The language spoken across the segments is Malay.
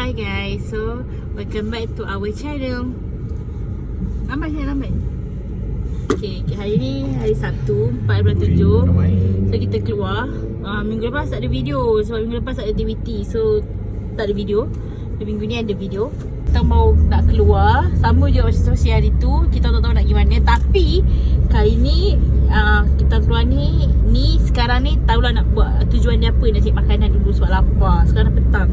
Hi guys, so welcome back to our channel. Lambat. Okay, hari ni hari Sabtu 4 bulan 7. So kita keluar. Minggu lepas tak ada video sebab minggu lepas tak ada aktiviti. So tak ada video. Dan minggu ni ada video. Kita mau nak keluar, sama je macam sosial hari tu. Kita tak tahu nak pergi mana. Tapi kali ni kita keluar ni sekarang ni tahulah nak buat tujuan dia apa. Nak cari makanan dulu sebab lapar. Sekarang dah petang.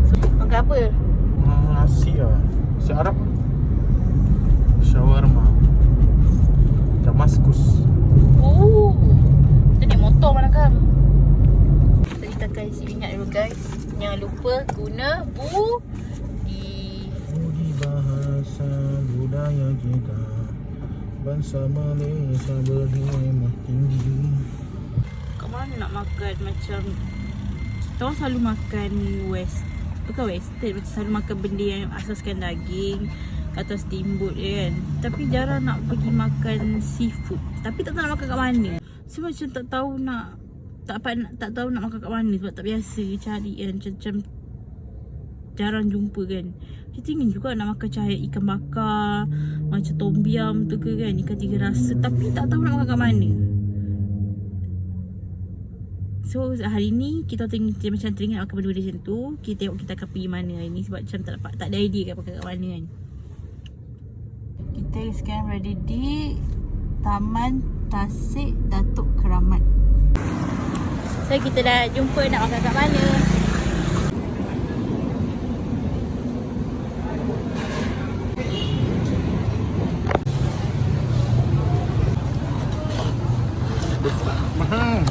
So, makan apa? Nasi lah. Nasi Arab. Shawarma. Damaskus. Oh, kita naik motor mana kan? Kita takkan isi minyak dulu guys. Jangan lupa guna budi Bahasa budaya kita, bangsa Malaysia berhemah tinggi. kat mana nak makan macam kita orang selalu makan bukan western, macam selalu makan benda yang asaskan daging atau steamboat je kan. Tapi jarang nak pergi makan seafood. Tapi tak tahu nak makan kat mana. So macam tak tahu nak makan kat mana sebab tak biasa cari kan. Macam jarang jumpa kan. Kita ingin juga nak makan macam ikan bakar, macam tom yum tu ke kan, ikan tiga rasa. Tapi tak tahu nak makan kat mana. So hari ni kita macam teringat makan benda-benda macam tu. Kita tengok kita akan pergi mana hari ni sebab macam tak ada idea kan makan kat mana kan. Kita sekarang berada di Taman Tasik Datuk Keramat. So kita dah jumpa nak makan kat mana. Mahal.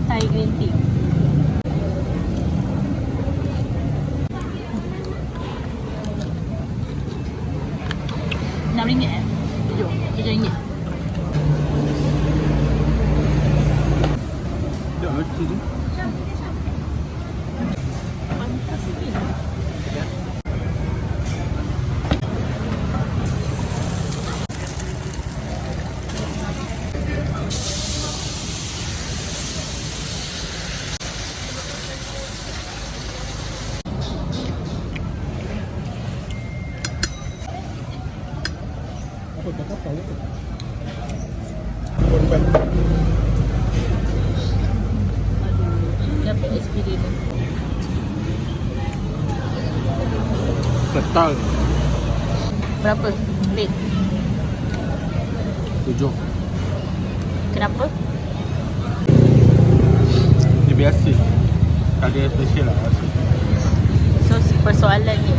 Thai green tea. RM6 RM7. Tak ada tu. Pantas ni. Apa tak kapal tu? Korban. Dapat experience tu. Setal. Berapa? Rate? 7. Kenapa? Dia biasa. Tak ada special lah rasa. So persoalan ni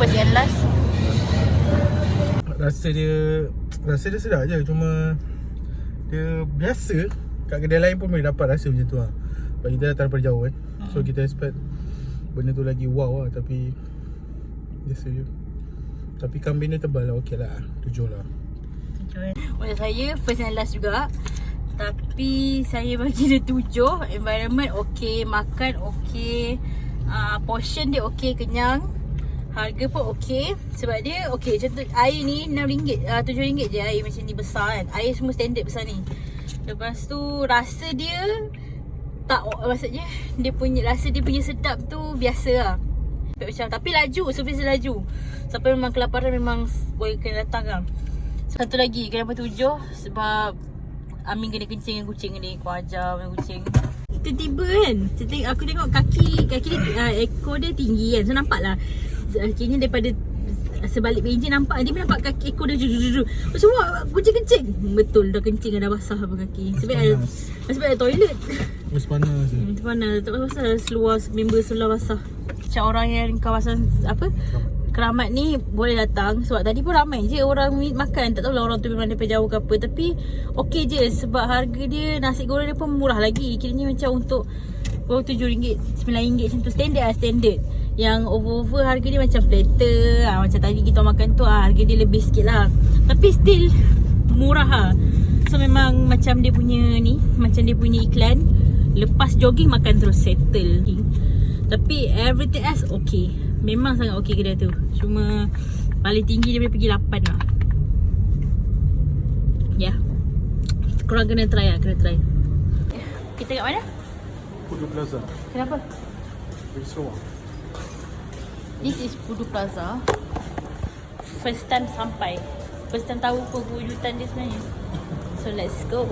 first and last. Rasa dia sedap je. Cuma dia biasa. Kat kedai lain pun boleh dapat rasa macam tu lah. Sebab kita datang daripada jauh kan. So kita expect benda tu lagi wow lah. Tapi biasa je. Tapi kambing dia tebal lah. Okey lah, 7 lah. Untuk saya first and last juga. Tapi saya bagi dia 7. Environment okey, makan okey, portion dia okey, kenyang. Harga pun okey. Sebab dia okey. Contoh air ni RM6, RM7 je air macam ni besar kan. Air semua standard besar ni. Lepas tu rasa dia tak, maksudnya dia punya sedap tu biasa lah. Macam, tapi laju, servis laju. Siapa memang kelaparan memang boleh kena datang lah. Satu lagi kenapa 7? Sebab Amin kena kencing dengan kucing ni. Aku ajar dengan kucing. Tiba-tiba kan aku tengok kaki dia, ekor dia tinggi kan. So nampak lah akhirnya daripada sebalik enjin nampak kaki ekor dia semua kucing kencing. Betul dah kencing dah basah apa kaki. Sebab ada toilet. Mas panas je. Macam mana tak pasal member seluar basah. Macam orang yang kawasan Keramat ni boleh datang. Sebab tadi pun ramai je orang makan. Tak tahulah orang tu memang daripada jauh ke apa. Tapi okey je sebab harga dia, nasi goreng dia pun murah lagi. Kiranya macam untuk RM7, RM9 macam tu. Standard lah, standard. Yang over harga dia macam platter, macam tadi kita makan tu, harga dia lebih sikit lah. Tapi still murah lah. So memang macam dia punya ni, macam dia punya iklan, lepas jogging makan terus settle. Tapi everything else okay. Memang sangat okay kedai tu. Cuma paling tinggi dia boleh pergi 8 lah. Ya. Korang kena try lah, kena try. Kita kat mana? Pudu Plaza. Kenapa? Very slow. This is Pudu Plaza. First time sampai. First time tahu perwujudan dia sebenarnya. So let's go.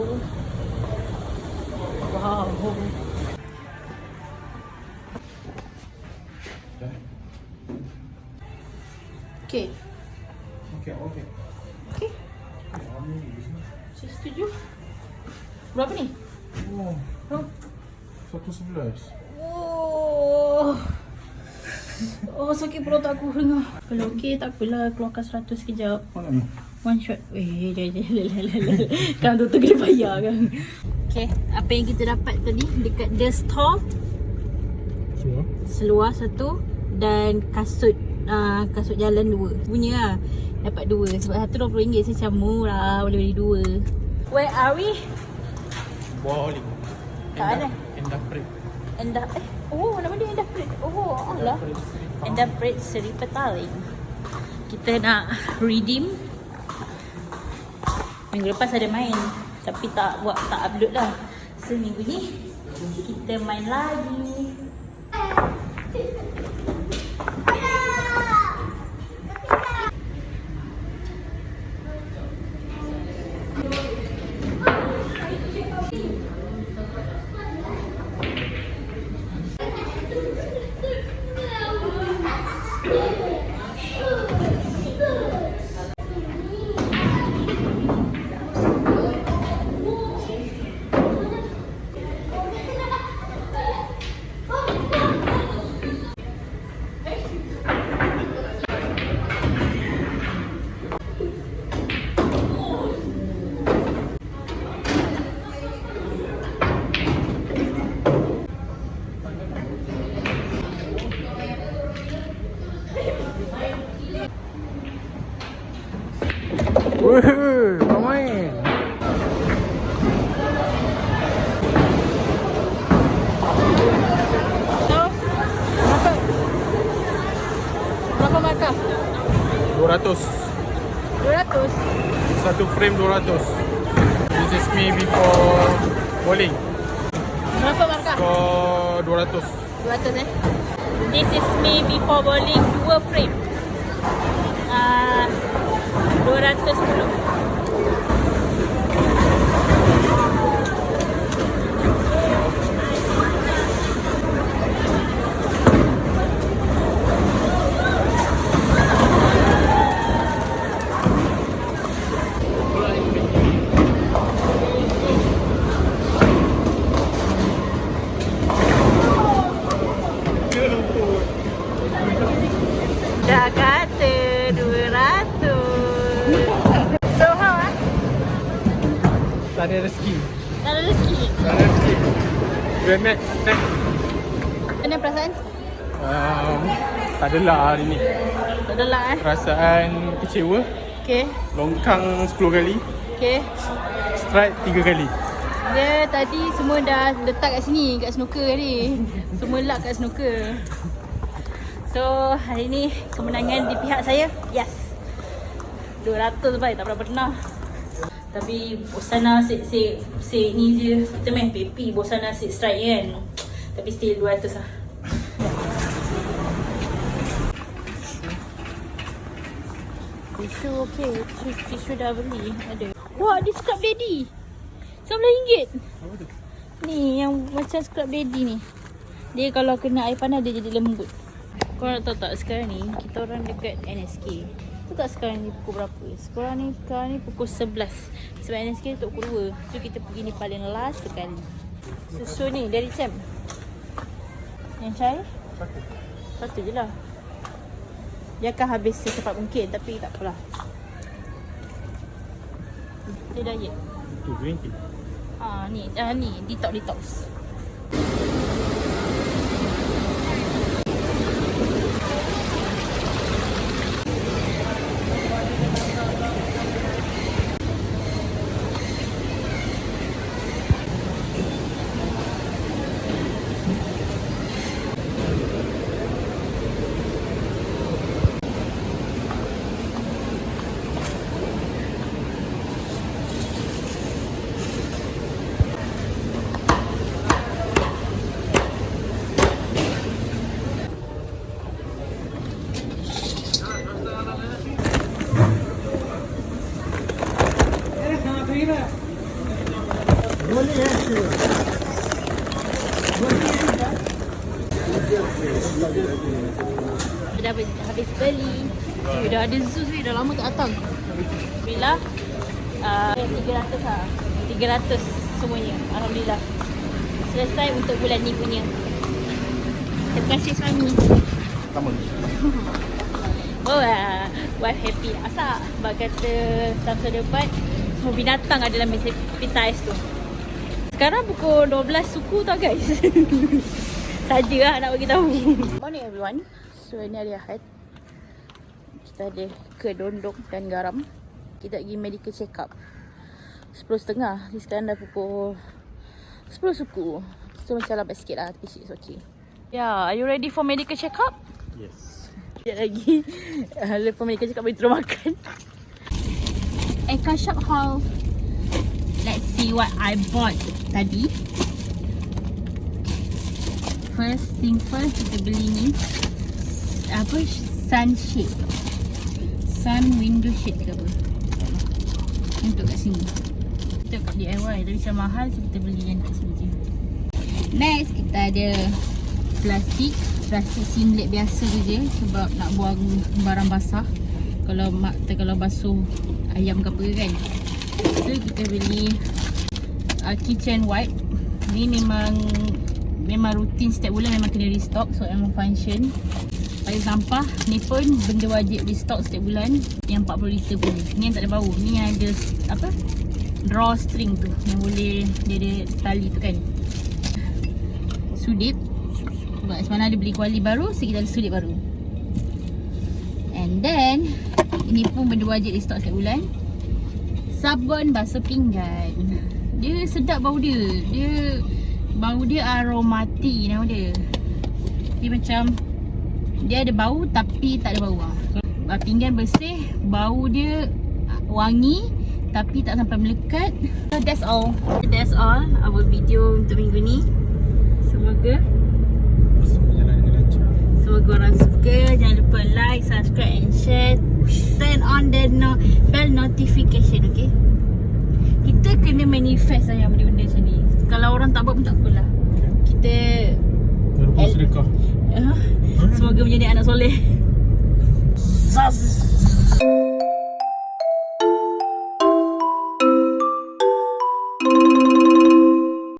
Wow. Okay. Okay. Okay. Saya setuju. Berapa ni? Oh, Oh. 111. Oh, sakit perut aku dengar. Kalau okey tak apalah, keluarkan 100 sekejap. Mana ni? One shot. Kan tu kena bayar kan. Okay, apa yang kita dapat tadi dekat The Store? Semua. Seluar satu dan kasut kasut jalan 2. Punya lah. Dapat 2 sebab satu RM20. Saya macam murah, boleh beli 2. Where are we? Bowling. Kat mana? Endah Parade. Endah oh, nama dia Endah Parade. Oh, Allah. Endah Parade Seri Petaling. Kita nak redeem. Minggu lepas ada main tapi tak upload lah. So minggu ni kita main lagi. Weh, kau main. So, berapa markah? 200. 200. Satu frame 200. This is me before bowling. Berapa markah? For 200. 200 This is me before bowling 2 frame. 210. Dah kata 200. So how ah? Tak ada rezeki. Tak ada rezeki. Tak ada rezeki. Next. Mana perasaan? Tak adalah hari ni. Tak ada lah Perasaan kecewa. Okay. Longkang 10 kali. Okay. Strike 3 kali. Dia tadi semua dah letak kat sini, kat snooker tadi. Semua lak kat snooker. So hari ni kemenangan di pihak saya. Yes. 200 baik, tak pernah. Tapi bosan say ni je. Kita main PP, bosan asyik strike kan. Tapi still 200 lah. Tisu okey, tisu dah beli, ada. Wah, ada scrub daddy. RM19. Apa tu? Ni yang macam scrub daddy ni. Dia kalau kena air panas dia jadi lembut. Korang nak tahu tak sekarang ni kita orang dekat NSK. Tahu tak sekarang ni pukul berapa? Sekarang ni pukul 11. Sebab NSK tu pukul 2. So kita pergi ni paling last sekali. Susu ni dari Sam. Yang cair? Satu je lah. Dia akan habis secepat mungkin tapi tak apalah. Dia diet. Tu green tea. Ni detox. Dah habis beli. Dah ada Zeus ni, dah lama tak datang. Alhamdulillah 300 lah. 300 semuanya. Alhamdulillah. Selesai untuk bulan ni punya. Terima kasih suami. Sama. Oh, wife happy. Asal sebab kata tahun depan semua binatang ada dalam pita ais tu. Sekarang pukul 12 suku tau guys. Saja lah nak bagi tahu. Morning everyone. So ni hari Ahad. Kita ada kedondong dan garam. Kita pergi medical check up 10.30. Sekarang dah pukul 10 suku. So macam lambat sikit lah, tapi it's okay. Yeah, are you ready for medical check up? Yes. Sekejap lagi lepas medical check up boleh terus makan. Eka Shop Hall. Let's see what I bought tadi. First thing first, kita beli ni apa, sunshade, sun window shade ke apa, untuk kat sini. Kita kat DIY tapi macam mahal, so kita beli yang kat sini je. Next kita ada plastik singlet biasa je sebab nak buang barang basah kalau basuh ayam ke apa kan. So kita beli kitchen wipe. Ni memang rutin setiap bulan memang kena restock, so memang function. Air sampah ni pun benda wajib restock setiap bulan, yang 40 liter pun. Ni yang tak ada bau. Ni yang ada apa, draw string tu yang boleh dia ada tali tu kan. Sudip sebab semalam ada beli kuali baru, so kita ada sudip baru. And then ini pun benda wajib restock setiap bulan. Sabun basuh pinggan. Dia sedap bau dia. Bau dia aromati nama dia. Dia macam dia ada bau tapi tak ada bau lah. Pinggan bersih, bau dia wangi tapi tak sampai melekat. So that's all our video untuk minggu ni. Semoga korang suka. Jangan lupa like, subscribe and share. Turn on the bell notification, okay? Kita kena manifest lah yang benda-benda macam ni. Kalau orang tak buat pun tak apalah. Kita sedekah. Semoga menjadi anak soleh. Sus.